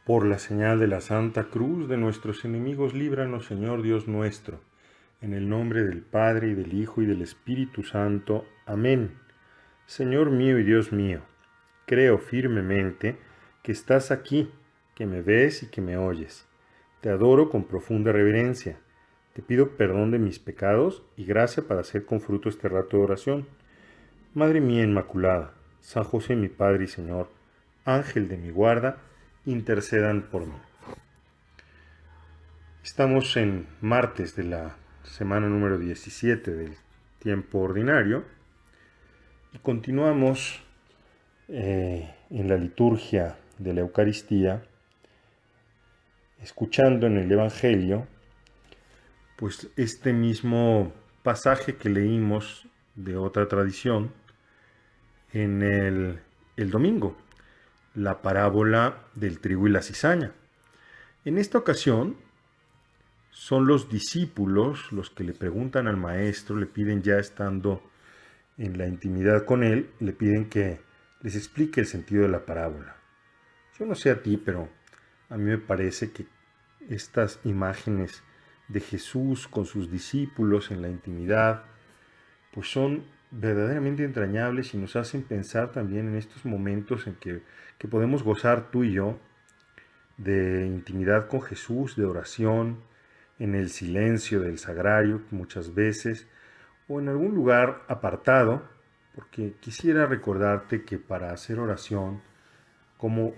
Por la señal de la Santa Cruz de nuestros enemigos, líbranos, Señor Dios nuestro. En el nombre del Padre, y del Hijo, y del Espíritu Santo. Amén. Señor mío y Dios mío, creo firmemente que estás aquí, que me ves y que me oyes. Te adoro con profunda reverencia. Te pido perdón de mis pecados y gracia para hacer con fruto este rato de oración. Madre mía Inmaculada, San José mi Padre y Señor, Ángel de mi guarda, intercedan por mí. Estamos en martes de la semana número 17 del tiempo ordinario y continuamos en la liturgia de la Eucaristía, escuchando en el Evangelio, pues este mismo pasaje que leímos de otra tradición en el domingo, la parábola del trigo y la cizaña. En esta ocasión son los discípulos los que le preguntan al maestro, le piden, ya estando en la intimidad con él, le piden que les explique el sentido de la parábola. Yo no sé a ti, pero a mí me parece que estas imágenes de Jesús con sus discípulos en la intimidad, pues son verdaderamente entrañables y nos hacen pensar también en estos momentos en que podemos gozar tú y yo de intimidad con Jesús, de oración, en el silencio del sagrario muchas veces, o en algún lugar apartado, porque quisiera recordarte que para hacer oración, como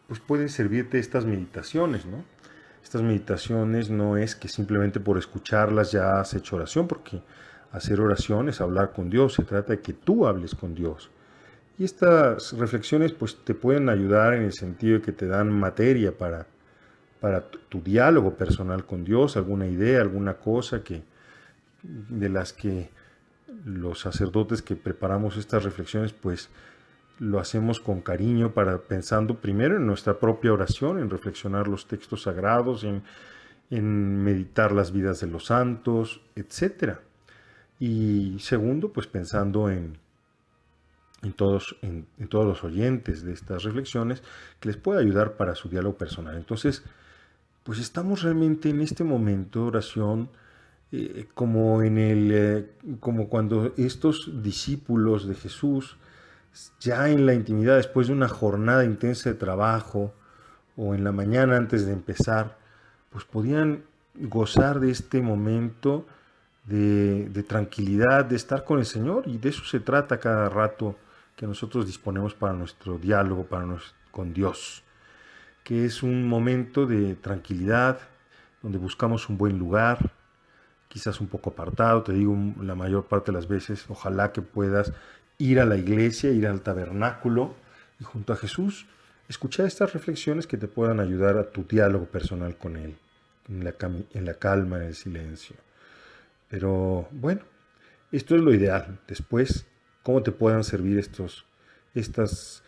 pues pueden servirte estas meditaciones, ¿no? Estas meditaciones no es que simplemente por escucharlas ya has hecho oración, porque hacer oración es hablar con Dios, se trata de que tú hables con Dios. Y estas reflexiones pues te pueden ayudar en el sentido de que te dan materia para tu diálogo personal con Dios, alguna idea, alguna cosa de las que los sacerdotes que preparamos estas reflexiones pues lo hacemos con cariño, pensando primero en nuestra propia oración, en reflexionar los textos sagrados, en meditar las vidas de los santos, etc. Y segundo, pues pensando en todos los oyentes de estas reflexiones, que les pueda ayudar para su diálogo personal. Entonces, pues estamos realmente en este momento de oración como cuando estos discípulos de Jesús, ya en la intimidad, después de una jornada intensa de trabajo, o en la mañana antes de empezar, pues podían gozar de este momento de tranquilidad, de estar con el Señor, y de eso se trata cada rato que nosotros disponemos para nuestro diálogo con Dios, que es un momento de tranquilidad, donde buscamos un buen lugar, quizás un poco apartado, te digo, la mayor parte de las veces, ojalá que puedas ir a la iglesia, ir al tabernáculo y junto a Jesús escuchar estas reflexiones que te puedan ayudar a tu diálogo personal con Él, en la calma, en el silencio. Pero bueno, esto es lo ideal. Después, ¿cómo te puedan servir estas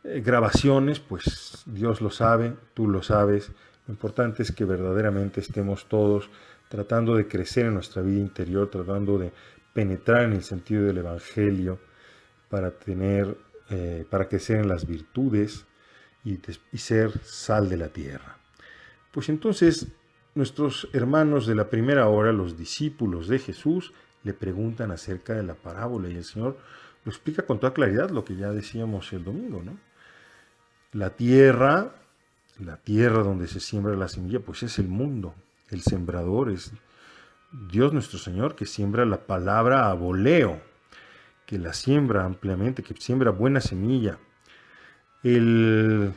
grabaciones? Pues Dios lo sabe, tú lo sabes. Lo importante es que verdaderamente estemos todos tratando de crecer en nuestra vida interior, tratando de penetrar en el sentido del Evangelio para crecer en las virtudes y ser sal de la tierra. Pues entonces, nuestros hermanos de la primera hora, los discípulos de Jesús, le preguntan acerca de la parábola y el Señor lo explica con toda claridad, lo que ya decíamos el domingo, ¿no? La tierra donde se siembra la semilla, pues es el mundo. El sembrador es Dios nuestro Señor, que siembra la palabra a voleo, que la siembra ampliamente, que siembra buena semilla. El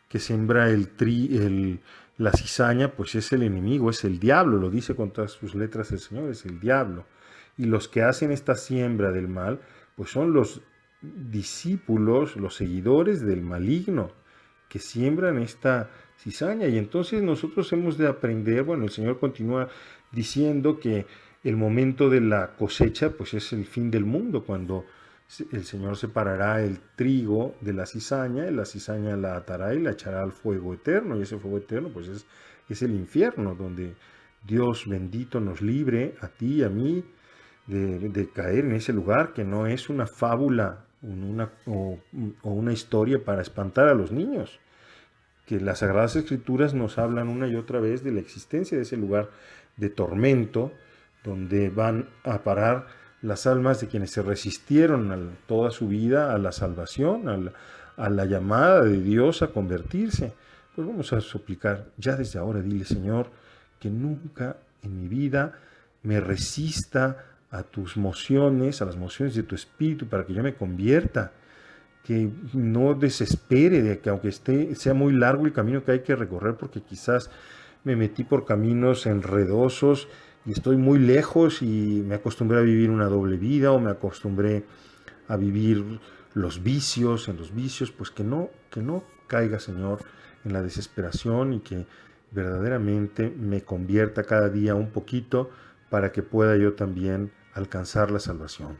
que siembra la cizaña, pues es el enemigo, es el diablo, lo dice con todas sus letras el Señor, es el diablo. Y los que hacen esta siembra del mal, pues son los discípulos, los seguidores del maligno, que siembran esta cizaña. Y entonces nosotros hemos de aprender, bueno, el Señor continúa diciendo que el momento de la cosecha, pues es el fin del mundo, cuando el Señor separará el trigo de la cizaña, y la cizaña la atará y la echará al fuego eterno, y ese fuego eterno pues es el infierno, donde Dios bendito nos libre a ti y a mí de caer en ese lugar, que no es una fábula o una historia para espantar a los niños, que las Sagradas Escrituras nos hablan una y otra vez de la existencia de ese lugar de tormento, donde van a parar las almas de quienes se resistieron toda su vida a la salvación, a la llamada de Dios a convertirse. Pues vamos a suplicar, ya desde ahora dile, Señor, que nunca en mi vida me resista a tus mociones, a las mociones de tu espíritu, para que yo me convierta, que no desespere de que aunque sea muy largo el camino que hay que recorrer, porque quizás me metí por caminos enredosos y estoy muy lejos y me acostumbré a vivir una doble vida o me acostumbré a vivir en los vicios, pues que no caiga, Señor, en la desesperación y que verdaderamente me convierta cada día un poquito para que pueda yo también alcanzar la salvación.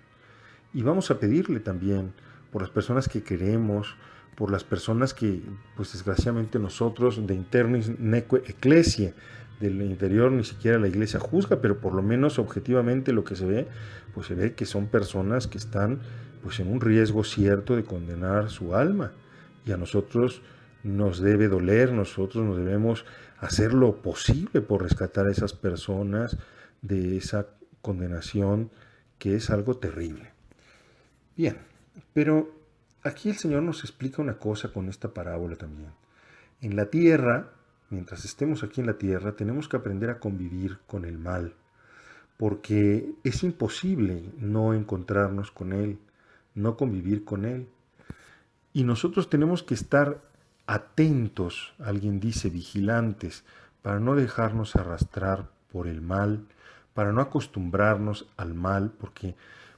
Y vamos a pedirle también por las personas que queremos, por las personas que, pues desgraciadamente nosotros, de internis neque ecclesiae, del interior ni siquiera la iglesia juzga, pero por lo menos objetivamente lo que se ve, pues se ve que son personas que están pues en un riesgo cierto de condenar su alma. Y a nosotros nos debe doler, nosotros nos debemos hacer lo posible por rescatar a esas personas de esa condenación que es algo terrible. Bien, pero aquí el Señor nos explica una cosa con esta parábola también. En la tierra, mientras estemos aquí en la tierra, tenemos que aprender a convivir con el mal, porque es imposible no encontrarnos con él, no convivir con él. Y nosotros tenemos que estar atentos, alguien dice vigilantes, para no dejarnos arrastrar por el mal, para no acostumbrarnos al mal, porque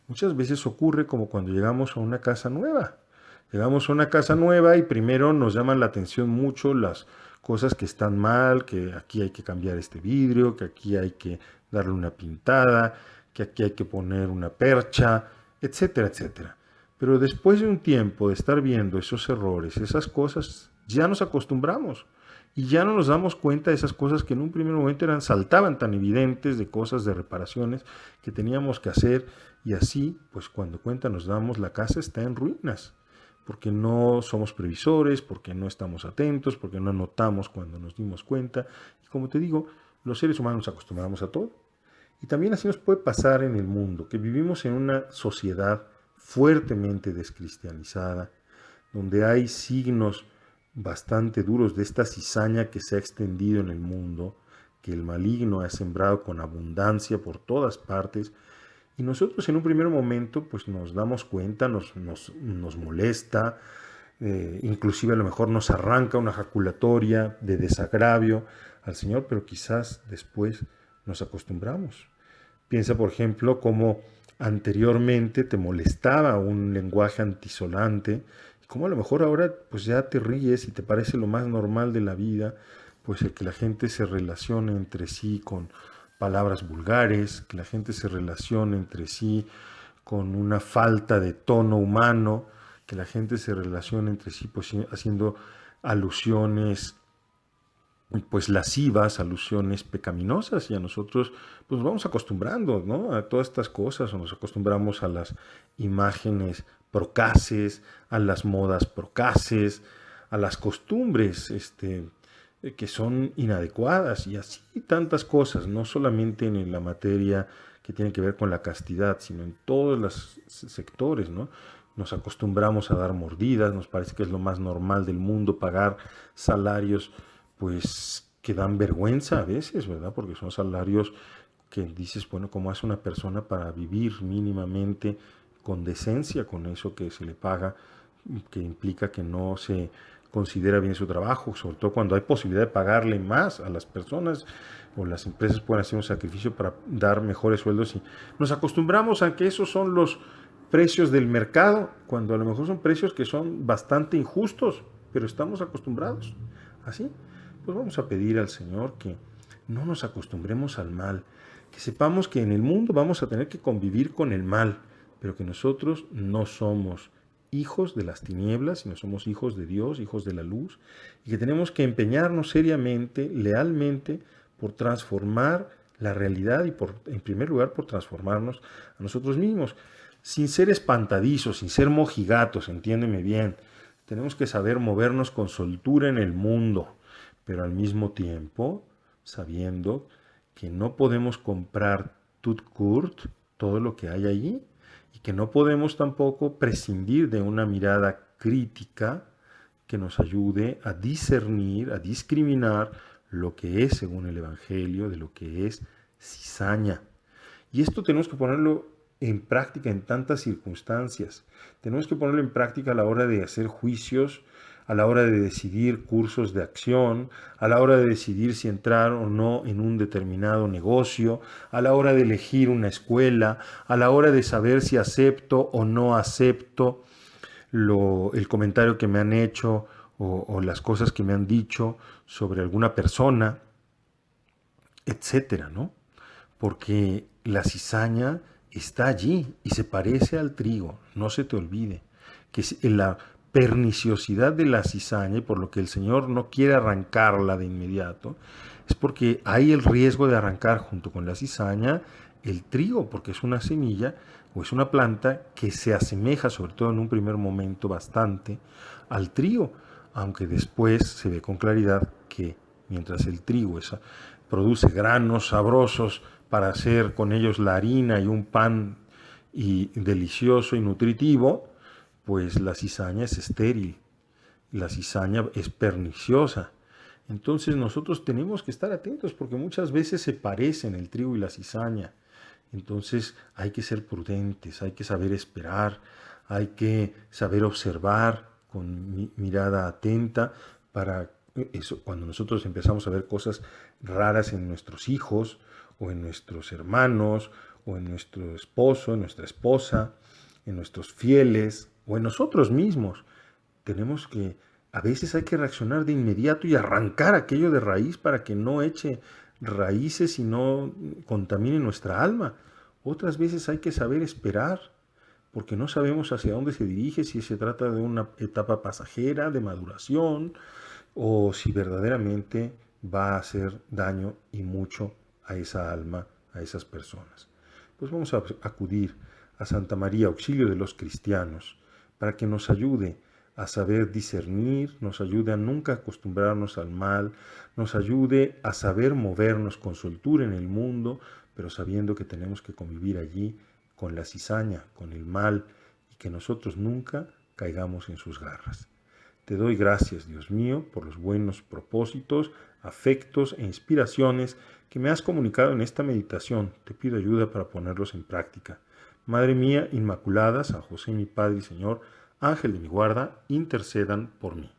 muchas veces ocurre como cuando llegamos a una casa nueva. Llegamos a una casa nueva y primero nos llaman la atención mucho las cosas que están mal, que aquí hay que cambiar este vidrio, que aquí hay que darle una pintada, que aquí hay que poner una percha, etcétera, etcétera. Pero después de un tiempo de estar viendo esos errores, esas cosas, ya nos acostumbramos y ya no nos damos cuenta de esas cosas que en un primer momento saltaban tan evidentes, de cosas, de reparaciones que teníamos que hacer, y así, pues cuando cuenta nos damos, la casa está en ruinas, porque no somos previsores, porque no estamos atentos, porque no notamos cuando nos dimos cuenta. Y como te digo, los seres humanos nos acostumbramos a todo. Y también así nos puede pasar en el mundo, que vivimos en una sociedad fuertemente descristianizada, donde hay signos bastante duros de esta cizaña que se ha extendido en el mundo, que el maligno ha sembrado con abundancia por todas partes, y nosotros en un primer momento pues nos damos cuenta, nos molesta, inclusive a lo mejor nos arranca una jaculatoria de desagravio al Señor, pero quizás después nos acostumbramos. Piensa, por ejemplo, cómo anteriormente te molestaba un lenguaje antisonante, y cómo a lo mejor ahora pues ya te ríes y te parece lo más normal de la vida, pues el que la gente se relacione entre sí con palabras vulgares, que la gente se relacione entre sí con una falta de tono humano, que la gente se relacione entre sí pues haciendo alusiones pues lascivas, alusiones pecaminosas, y a nosotros pues nos vamos acostumbrando, ¿no?, a todas estas cosas, o nos acostumbramos a las imágenes procaces, a las modas procaces, a las costumbres que son inadecuadas, y así tantas cosas, no solamente en la materia que tiene que ver con la castidad, sino en todos los sectores, ¿no? Nos acostumbramos a dar mordidas, nos parece que es lo más normal del mundo pagar salarios pues que dan vergüenza a veces, ¿verdad? Porque son salarios que dices, bueno, ¿cómo hace una persona para vivir mínimamente con decencia con eso que se le paga, que implica que no se considera bien su trabajo, sobre todo cuando hay posibilidad de pagarle más a las personas, o las empresas pueden hacer un sacrificio para dar mejores sueldos, y nos acostumbramos a que esos son los precios del mercado, cuando a lo mejor son precios que son bastante injustos, pero estamos acostumbrados. Así, pues vamos a pedir al Señor que no nos acostumbremos al mal, que sepamos que en el mundo vamos a tener que convivir con el mal, pero que nosotros no somos hijos de las tinieblas, sino somos hijos de Dios, hijos de la luz, y que tenemos que empeñarnos seriamente, lealmente, por transformar la realidad y en primer lugar por transformarnos a nosotros mismos, sin ser espantadizos, sin ser mojigatos, entiéndeme bien, Tenemos que saber movernos con soltura en el mundo, pero al mismo tiempo sabiendo que no podemos comprar tout court todo lo que hay allí y que no podemos tampoco prescindir de una mirada crítica que nos ayude a discernir, a discriminar lo que es, según el Evangelio, de lo que es cizaña. Y esto tenemos que ponerlo en práctica en tantas circunstancias. Tenemos que ponerlo en práctica a la hora de hacer juicios, a la hora de decidir cursos de acción, a la hora de decidir si entrar o no en un determinado negocio, a la hora de elegir una escuela, a la hora de saber si acepto o no acepto el comentario que me han hecho o las cosas que me han dicho sobre alguna persona, etcétera, ¿no? Porque la cizaña está allí y se parece al trigo, no se te olvide, que es la perniciosidad de la cizaña y por lo que el Señor no quiere arrancarla de inmediato, es porque hay el riesgo de arrancar junto con la cizaña el trigo, porque es una semilla o es una planta que se asemeja, sobre todo en un primer momento, bastante al trigo, aunque después se ve con claridad que mientras el trigo produce granos sabrosos para hacer con ellos la harina y un pan delicioso y nutritivo, pues la cizaña es estéril, la cizaña es perniciosa. Entonces nosotros tenemos que estar atentos porque muchas veces se parecen el trigo y la cizaña. Entonces hay que ser prudentes, hay que saber esperar, hay que saber observar con mirada atenta para eso, cuando nosotros empezamos a ver cosas raras en nuestros hijos o en nuestros hermanos o en nuestro esposo, en nuestra esposa, en nuestros fieles o en nosotros mismos, tenemos que, a veces hay que reaccionar de inmediato y arrancar aquello de raíz para que no eche raíces y no contamine nuestra alma. Otras veces hay que saber esperar, porque no sabemos hacia dónde se dirige, si se trata de una etapa pasajera, de maduración, o si verdaderamente va a hacer daño y mucho a esa alma, a esas personas. Pues vamos a acudir a Santa María, auxilio de los cristianos, para que nos ayude a saber discernir, nos ayude a nunca acostumbrarnos al mal, nos ayude a saber movernos con soltura en el mundo, pero sabiendo que tenemos que convivir allí con la cizaña, con el mal, y que nosotros nunca caigamos en sus garras. Te doy gracias, Dios mío, por los buenos propósitos, afectos e inspiraciones que me has comunicado en esta meditación. Te pido ayuda para ponerlos en práctica. Madre mía Inmaculada, San José mi Padre y Señor, Ángel de mi guarda, intercedan por mí.